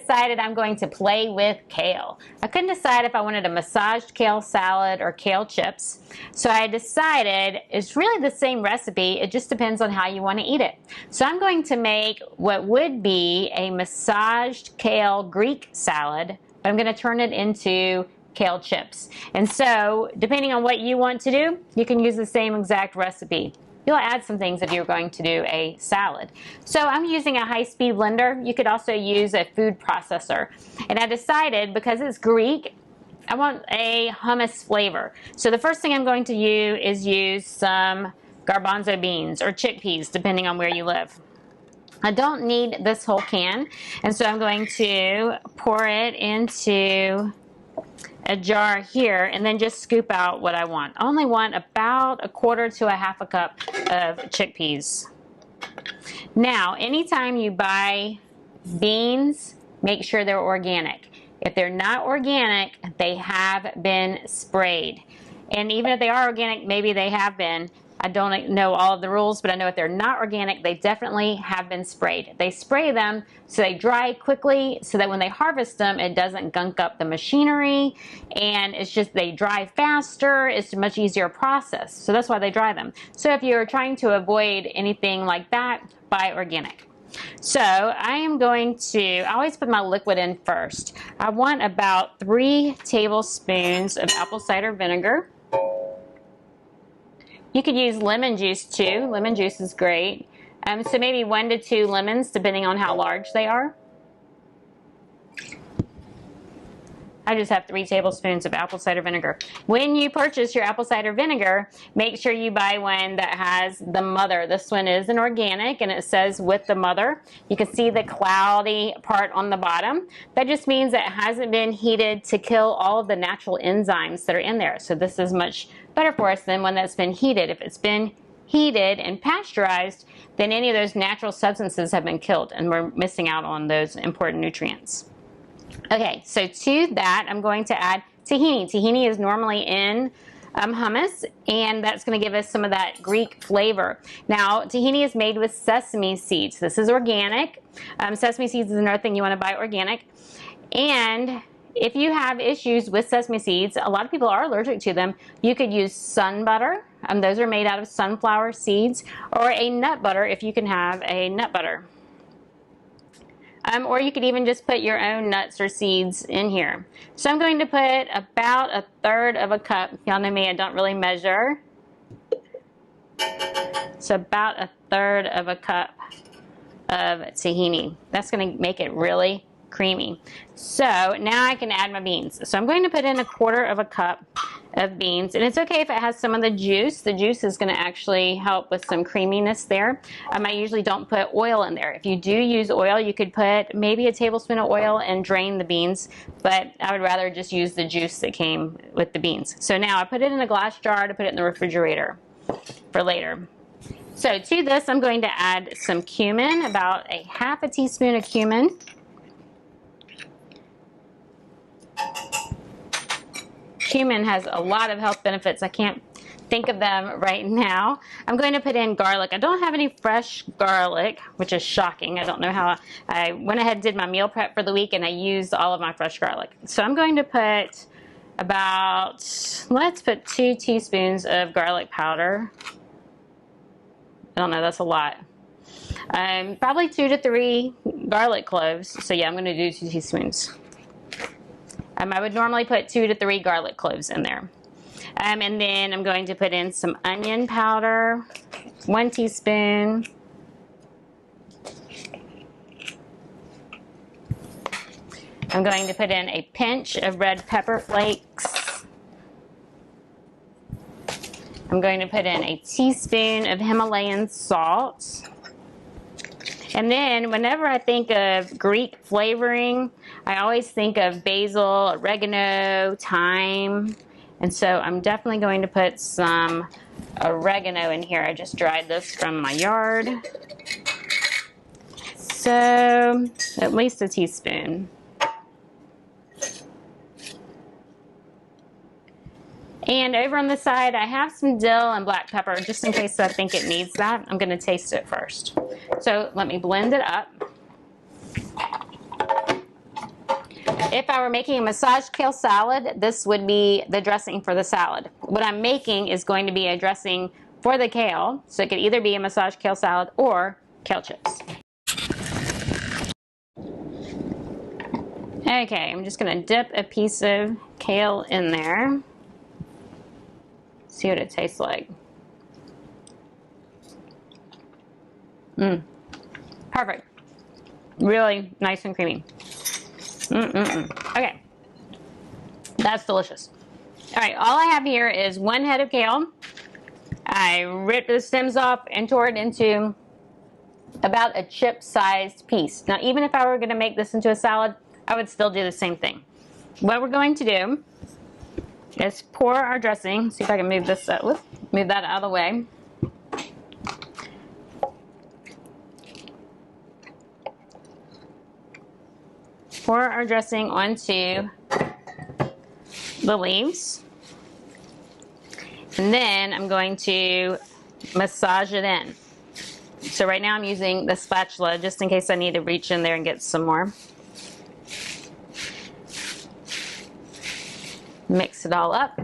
decided I'm going to play with kale. I couldn't decide if I wanted a massaged kale salad or kale chips. So I decided it's really the same recipe. It just depends on how you want to eat it. So I'm going to make what would be a massaged kale Greek salad, but I'm going to turn it into kale chips. And so depending on what you want to do, you can use the same exact recipe. You'll add some things if you're going to do a salad. So I'm using a high-speed blender. You could also use a food processor. And I decided, because it's Greek, I want a hummus flavor. So the first thing I'm going to use some garbanzo beans or chickpeas, depending on where you live. I don't need this whole can, and so I'm going to pour it into a jar here and then just scoop out what I want. I only want about 1/4 to 1/2 cup of chickpeas. Now, anytime you buy beans, make sure they're organic. If they're not organic, they have been sprayed. And even if they are organic, maybe they have been. I don't know all of the rules, but I know if they're not organic, they definitely have been sprayed. They spray them so they dry quickly so that when they harvest them, it doesn't gunk up the machinery, and it's just they dry faster. It's a much easier process. So that's why they dry them. So if you're trying to avoid anything like that, buy organic. So I am going to, I always put my liquid in first. I want about 3 tablespoons of apple cider vinegar. You could use lemon juice too. Lemon juice is great. So maybe 1 to 2 lemons, depending on how large they are. I just have 3 tablespoons of apple cider vinegar. When you purchase your apple cider vinegar, make sure you buy one that has the mother. This one is an organic, and it says with the mother. You can see the cloudy part on the bottom. That just means that it hasn't been heated to kill all of the natural enzymes that are in there. So this is much better for us than one that's been heated. If it's been heated and pasteurized, then any of those natural substances have been killed, and we're missing out on those important nutrients. Okay, so to that, I'm going to add tahini. Tahini is normally in hummus, and that's going to give us some of that Greek flavor. Now, tahini is made with sesame seeds. This is organic. Sesame seeds is another thing you want to buy organic. And if you have issues with sesame seeds, a lot of people are allergic to them, you could use sun butter. Those are made out of sunflower seeds, or a nut butter if you can have a nut butter. Or you could even just put your own nuts or seeds in here. So I'm going to put about 1/3 cup. Y'all know me, I don't really measure. So about 1/3 cup of tahini. That's going to make it really creamy. So now I can add my beans. So I'm going to put in 1/4 cup of beans, and it's okay if it has some of the juice. The juice is going to actually help with some creaminess there. I usually don't put oil in there. If you do use oil, you could put maybe a tablespoon of oil and drain the beans, but I would rather just use the juice that came with the beans. So now I put it in a glass jar to put it in the refrigerator for later. So to this, I'm going to add some cumin, about 1/2 teaspoon of cumin. Cumin has a lot of health benefits. I can't think of them right now. I'm going to put in garlic. I don't have any fresh garlic, which is shocking. I don't know how. I went ahead and did my meal prep for the week, and I used all of my fresh garlic. So I'm going to put about, let's put 2 teaspoons of garlic powder. I don't know, that's a lot. Probably 2 to 3 garlic cloves. So yeah, I'm going to do 2 teaspoons. I would normally put 2 to 3 garlic cloves in there. And then I'm going to put in some onion powder, 1 teaspoon. I'm going to put in a pinch of red pepper flakes. I'm going to put in a teaspoon of Himalayan salt. And then whenever I think of Greek flavoring, I always think of basil, oregano, thyme. And so I'm definitely going to put some oregano in here. I just dried this from my yard. So at least a teaspoon. And over on the side, I have some dill and black pepper, just in case I think it needs that. I'm going to taste it first. So let me blend it up. If I were making a massaged kale salad, this would be the dressing for the salad. What I'm making is going to be a dressing for the kale, so it could either be a massaged kale salad or kale chips. Okay, I'm just gonna dip a piece of kale in there. See what it tastes like. Perfect. Really nice and creamy. Okay, that's delicious. All right, all I have here is 1 head of kale. I ripped the stems off and tore it into about a chip-sized piece. Now, even if I were gonna make this into a salad, I would still do the same thing. What we're going to do is pour our dressing. See if I can move this up. Move that out of the way. Pour our dressing onto the leaves. And then I'm going to massage it in. So right now I'm using the spatula just in case I need to reach in there and get some more. Mix it all up.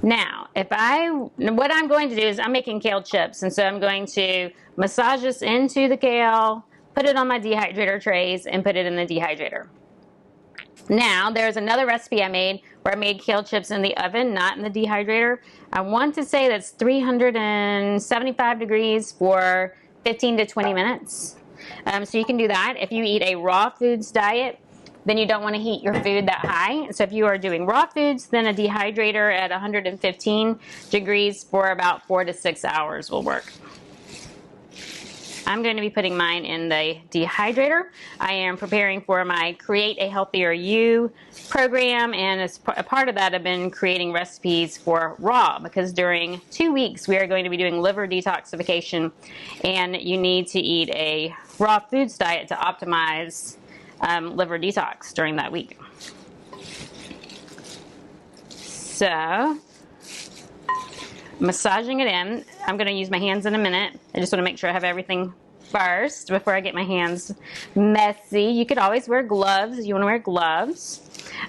Now, what I'm going to do is I'm making kale chips, and so I'm going to massage this into the kale, put it on my dehydrator trays, and put it in the dehydrator. Now, there's another recipe I made where I made kale chips in the oven, not in the dehydrator. I want to say that's 375 degrees for 15 to 20 minutes. So you can do that. If you eat a raw foods diet, then you don't want to heat your food that high. So if you are doing raw foods, then a dehydrator at 115 degrees for about 4 to 6 hours will work. I'm going to be putting mine in the dehydrator. I am preparing for my Create a Healthier You program, and as a part of that, I've been creating recipes for raw, because during 2 weeks we are going to be doing liver detoxification, and you need to eat a raw foods diet to optimize liver detox during that week. So, massaging it in. I'm going to use my hands in a minute. I just want to make sure I have everything first before I get my hands messy. You could always wear gloves. You want to wear gloves.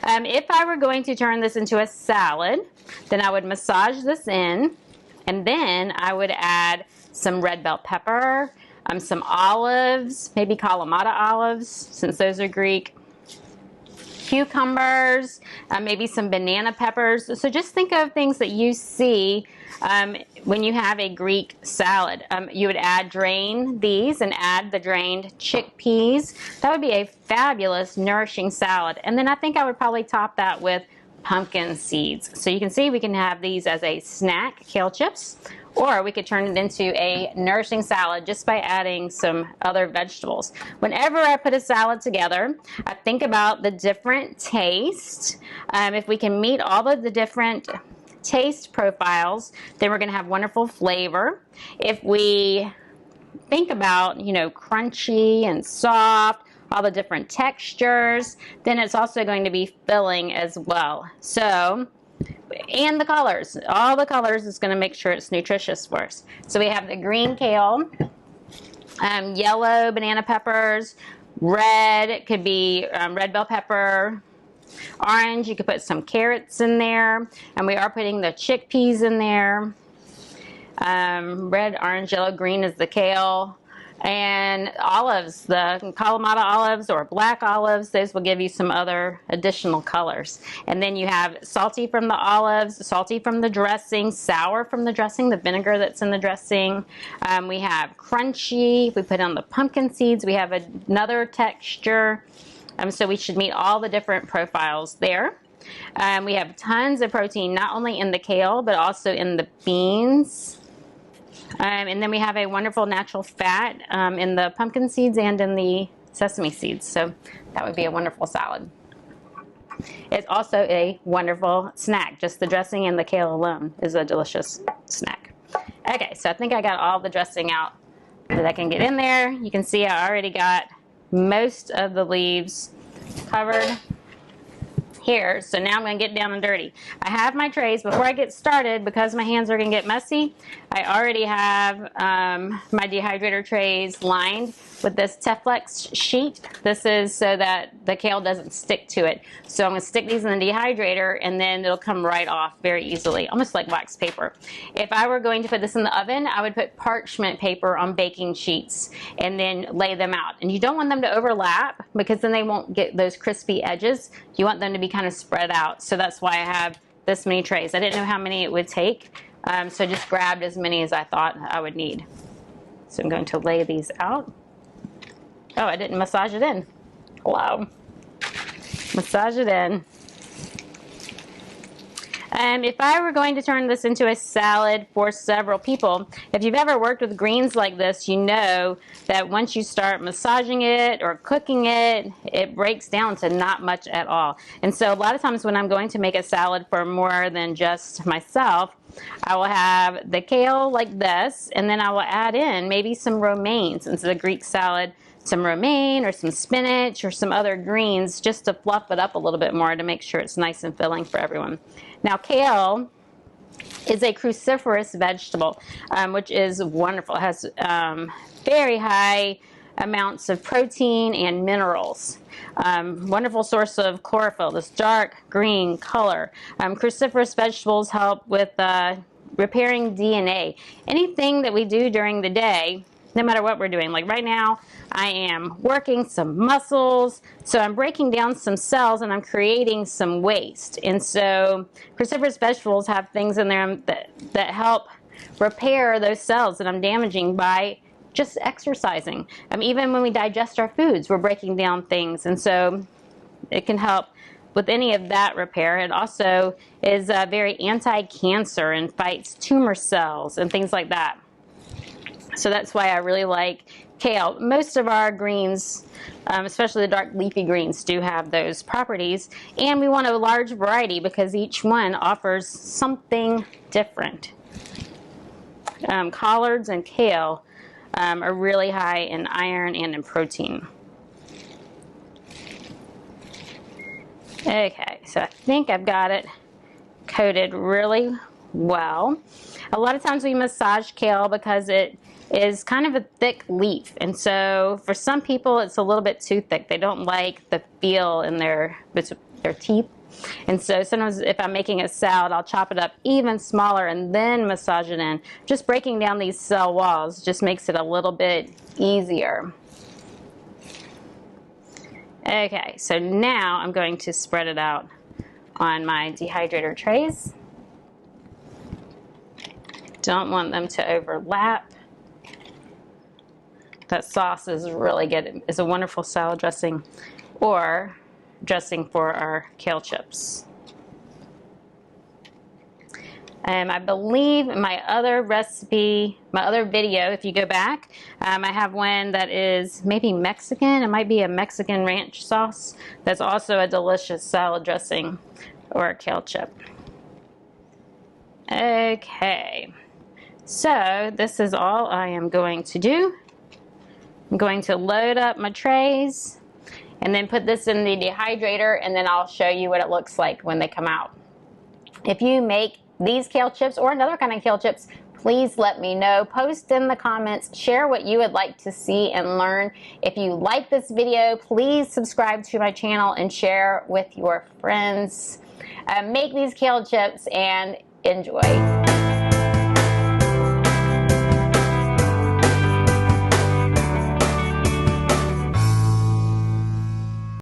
If I were going to turn this into a salad, then I would massage this in, and then I would add some red bell pepper, some olives, maybe Kalamata olives, since those are Greek, cucumbers, maybe some banana peppers. So just think of things that you see when you have a Greek salad. You would drain these and add the drained chickpeas. That would be a fabulous, nourishing salad. And then I think I would probably top that with pumpkin seeds. So you can see we can have these as a snack, kale chips, or we could turn it into a nourishing salad just by adding some other vegetables. Whenever I put a salad together, I think about the different taste. If we can meet all of the different taste profiles, then we're going to have wonderful flavor. If we think about, crunchy and soft, all the different textures, then it's also going to be filling as well. So, and the colors, all the colors is going to make sure it's nutritious for us. So we have the green kale, yellow banana peppers, red, it could be red bell pepper, orange, you could put some carrots in there, and we are putting the chickpeas in there. Red, orange, yellow, green is the kale. And olives, the Kalamata olives or black olives, those will give you some other additional colors. And then you have salty from the olives, salty from the dressing, sour from the dressing, the vinegar that's in the dressing. We have crunchy, if we put on the pumpkin seeds, we have another texture. So we should meet all the different profiles there. We have tons of protein, not only in the kale, but also in the beans. And then we have a wonderful natural fat in the pumpkin seeds and in the sesame seeds. So that would be a wonderful salad. It's also a wonderful snack. Just the dressing and the kale alone is a delicious snack. Okay, so I think I got all the dressing out that I can get in there. You can see I already got most of the leaves covered here. So now I'm going to get down and dirty. I have my trays. Before I get started, because my hands are going to get messy, I already have my dehydrator trays lined with this Teflex sheet. This is so that the kale doesn't stick to it. So I'm going to stick these in the dehydrator and then it'll come right off very easily, almost like wax paper. If I were going to put this in the oven, I would put parchment paper on baking sheets and then lay them out. And you don't want them to overlap because then they won't get those crispy edges. You want them to be kind of spread out. So that's why I have this many trays. I didn't know how many it would take, so I just grabbed as many as I thought I would need. So I'm going to lay these out. Oh, I didn't massage it in. Hello. Massage it in. If I were going to turn this into a salad for several people, if you've ever worked with greens like this, you know that once you start massaging it or cooking it, it breaks down to not much at all. And so a lot of times when I'm going to make a salad for more than just myself, I will have the kale like this, and then I will add in maybe some romaine, since it's a Greek salad, some romaine or some spinach or some other greens just to fluff it up a little bit more to make sure it's nice and filling for everyone. Now, kale is a cruciferous vegetable, which is wonderful. It has very high amounts of protein and minerals. Wonderful source of chlorophyll, this dark green color. Cruciferous vegetables help with repairing DNA. Anything that we do during the day, no matter what we're doing. Like right now, I am working some muscles, so I'm breaking down some cells and I'm creating some waste. And so cruciferous vegetables have things in there that help repair those cells that I'm damaging by just exercising. Even when we digest our foods, we're breaking down things, and so it can help with any of that repair. It also is very anti-cancer and fights tumor cells and things like that. So that's why I really like kale. Most of our greens, especially the dark leafy greens, do have those properties. And we want a large variety because each one offers something different. Collards and kale are really high in iron and in protein. Okay, so I think I've got it coated really well. A lot of times we massage kale because it is kind of a thick leaf, and so for some people it's a little bit too thick. They don't like the feel in their teeth, and so sometimes if I'm making a salad, I'll chop it up even smaller and then massage it in. Just breaking down these cell walls just makes it a little bit easier. Okay, so now I'm going to spread it out on my dehydrator trays. Don't want them to overlap. That sauce is really good. It's a wonderful salad dressing or dressing for our kale chips. I believe my other recipe, my other video, if you go back, I have one that is maybe Mexican. It might be a Mexican ranch sauce. That's also a delicious salad dressing or a kale chip. Okay, so this is all I am going to do. I'm going to load up my trays and then put this in the dehydrator, and then I'll show you what it looks like when they come out. If you make these kale chips or another kind of kale chips, please let me know. Post in the comments, share what you would like to see and learn. If you like this video, please subscribe to my channel and share with your friends. Make these kale chips and enjoy.